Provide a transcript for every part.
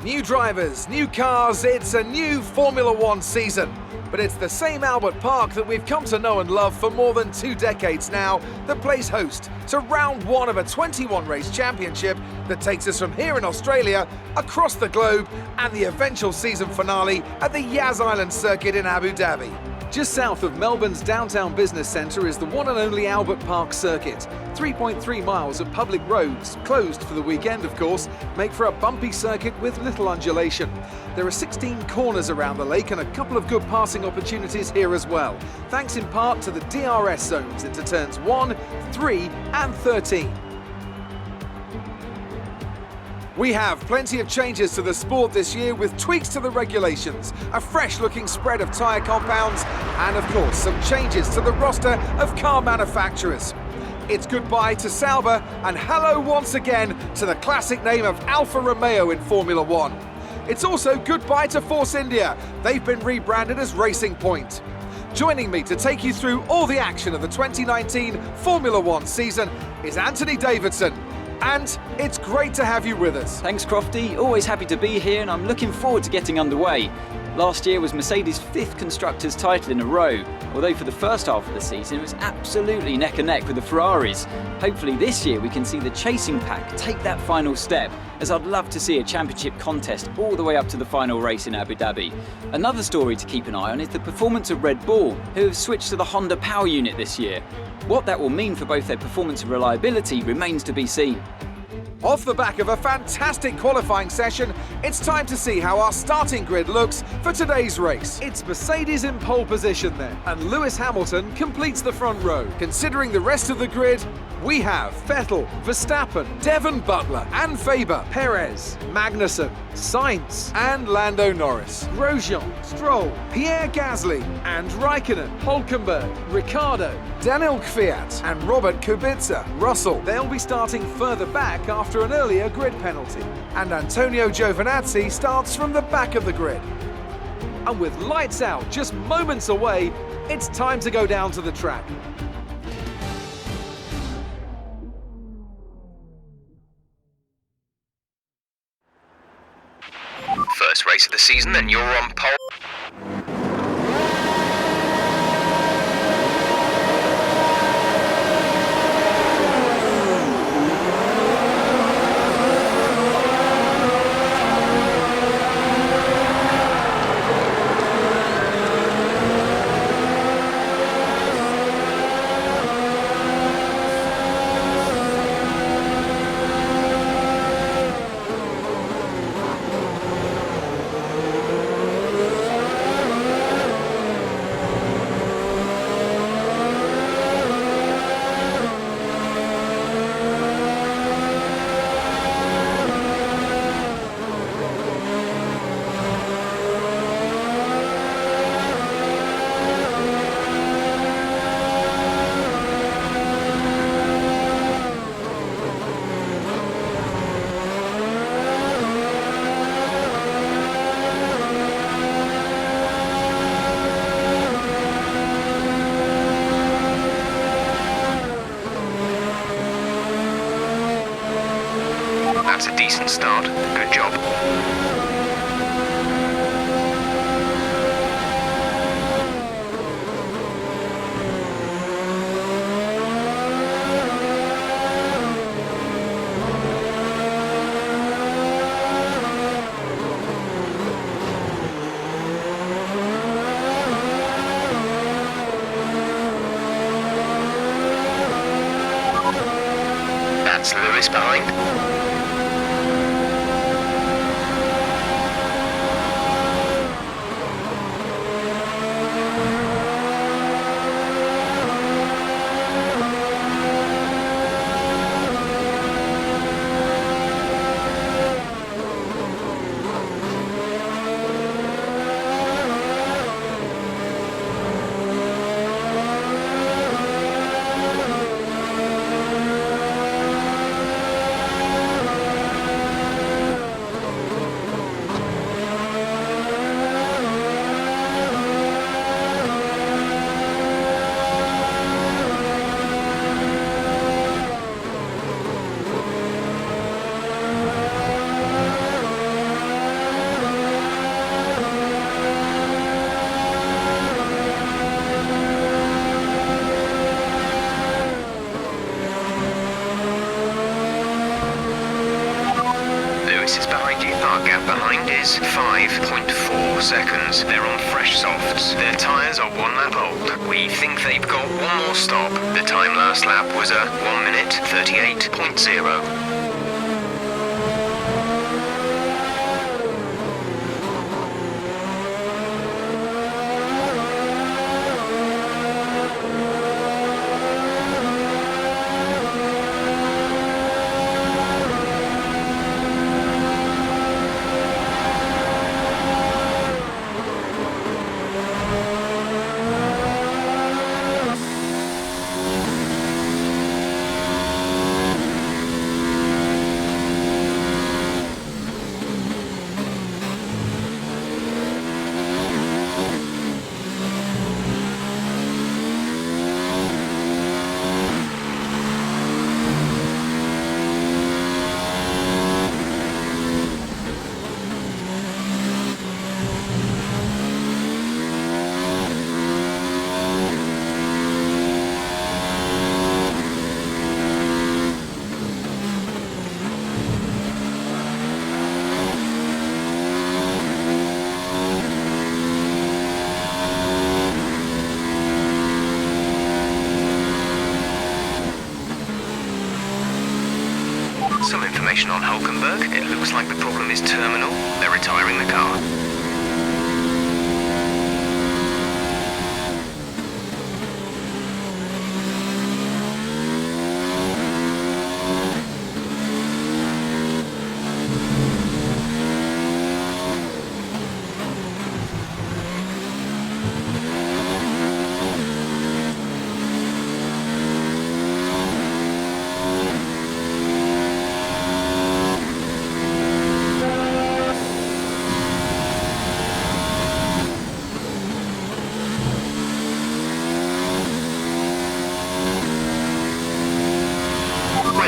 New drivers, new cars, it's a new Formula One season. But it's the same Albert Park that we've come to know and love for more than 2 decades now that plays host to round 1 of a 21-race championship that takes us from here in Australia, across the globe, and the eventual season finale at the Yas Island Circuit in Abu Dhabi. Just south of Melbourne's downtown business centre is the one and only Albert Park Circuit. 3.3 miles of public roads, closed for the weekend of course, make for a bumpy circuit with little undulation. There are 16 corners around the lake and a couple of good passing opportunities here as well, thanks in part to the DRS zones into turns 1, 3 and 13. We have plenty of changes to the sport this year with tweaks to the regulations, a fresh-looking spread of tyre compounds, and of course some changes to the roster of car manufacturers. It's goodbye to Sauber and hello once again to the classic name of Alfa Romeo in Formula One. It's also goodbye to Force India. They've been rebranded as Racing Point. Joining me to take you through all the action of the 2019 Formula One season is Anthony Davidson. And it's great to have you with us. Thanks, Crofty. Always happy to be here, and I'm looking forward to getting underway. Last year was Mercedes' 5th Constructors' title in a row, although for the first half of the season it was absolutely neck and neck with the Ferraris. Hopefully this year we can see the chasing pack take that final step, as I'd love to see a championship contest all the way up to the final race in Abu Dhabi. Another story to keep an eye on is the performance of Red Bull, who have switched to the Honda Power Unit this year. What that will mean for both their performance and reliability remains to be seen. Off the back of a fantastic qualifying session, it's time to see how our starting grid looks for today's race. It's Mercedes in pole position there, and Lewis Hamilton completes the front row. Considering the rest of the grid, we have Vettel, Verstappen, Devon Butler and Faber, Perez, Magnussen, Sainz and Lando Norris, Grosjean, Stroll, Pierre Gasly and Raikkonen, Hülkenberg, Ricciardo, Daniel Kvyat and Robert Kubica. Russell, they'll be starting further back after an earlier grid penalty. And Antonio Giovinazzi starts from the back of the grid. And with lights out just moments away, it's time to go down to the track. First race of the season and you're on pole. That's a decent start. Good job. That's Lewis behind. is 5.4 seconds. They're on fresh softs. Their tyres are 1 lap old. We think they've got one more stop. The time last lap was a 1 minute 38.0. Some information on Hulkenberg. It looks like the problem is terminal. They're retiring the car.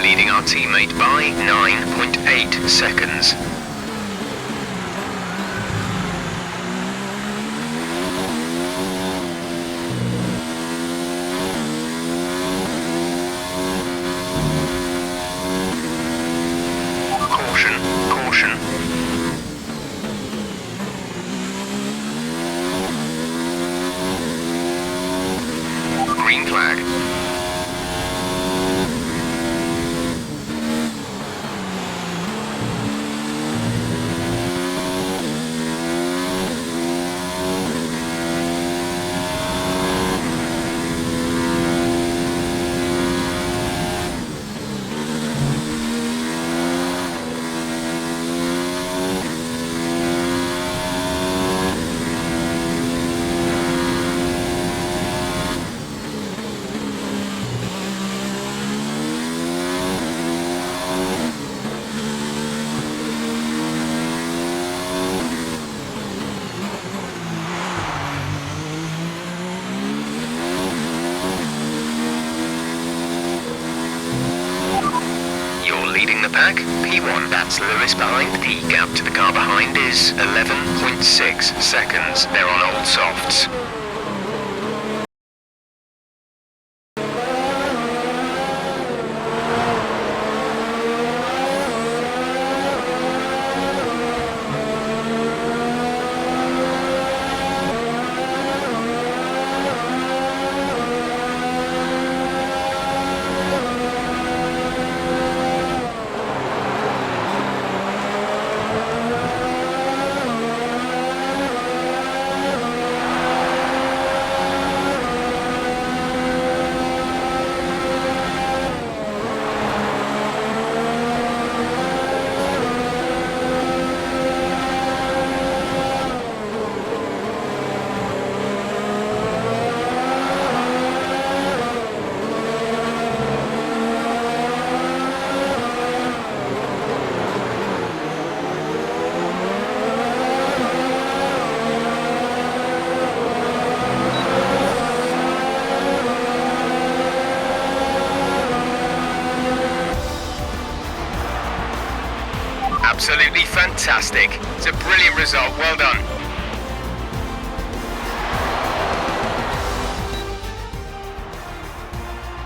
Leading our teammate by 9.8 seconds. Caution, caution. Green flag. Leading the pack, P1, that's Lewis behind. The gap to the car behind is 11.6 seconds. They're on old softs. Absolutely fantastic. It's a brilliant result. Well done.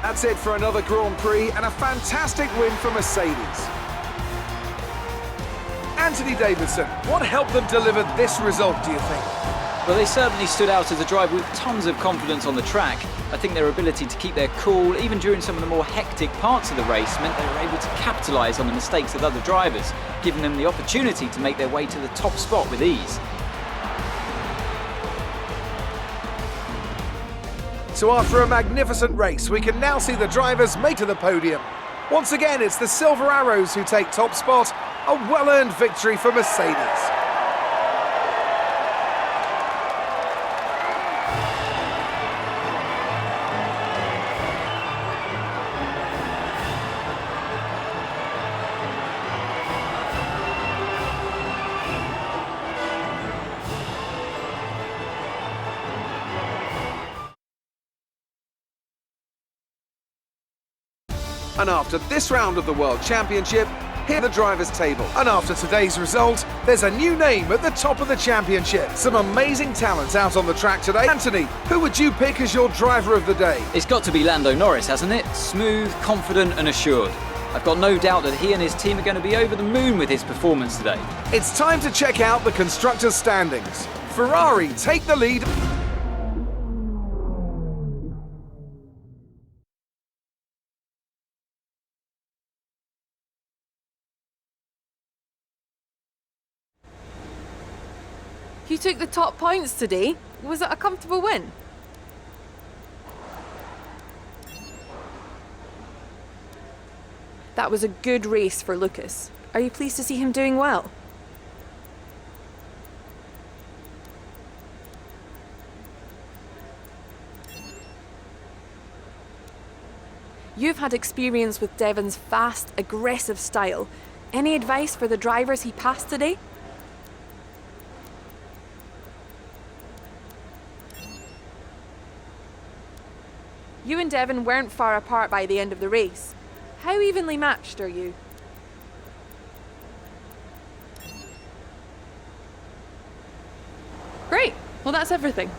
That's it for another Grand Prix and a fantastic win for Mercedes. Anthony Davidson, what helped them deliver this result, do you think? Well, they certainly stood out as a driver with tons of confidence on the track. I think their ability to keep their cool, even during some of the more hectic parts of the race, meant they were able to capitalise on the mistakes of other drivers, giving them the opportunity to make their way to the top spot with ease. So after a magnificent race, we can now see the drivers make to the podium. Once again, it's the Silver Arrows who take top spot, a well-earned victory for Mercedes. And after this round of the World Championship, here the drivers' table. And after today's result, there's a new name at the top of the championship. Some amazing talents out on the track today. Anthony, who would you pick as your driver of the day? It's got to be Lando Norris, hasn't it? Smooth, confident and assured. I've got no doubt that he and his team are going to be over the moon with his performance today. It's time to check out the constructors' standings. Ferrari take the lead. You took the top points today. Was it a comfortable win? That was a good race for Lucas. Are you pleased to see him doing well? You've had experience with Devon's fast, aggressive style. Any advice for the drivers he passed today? You and Devon weren't far apart by the end of the race. How evenly matched are you? Great. Well, that's everything.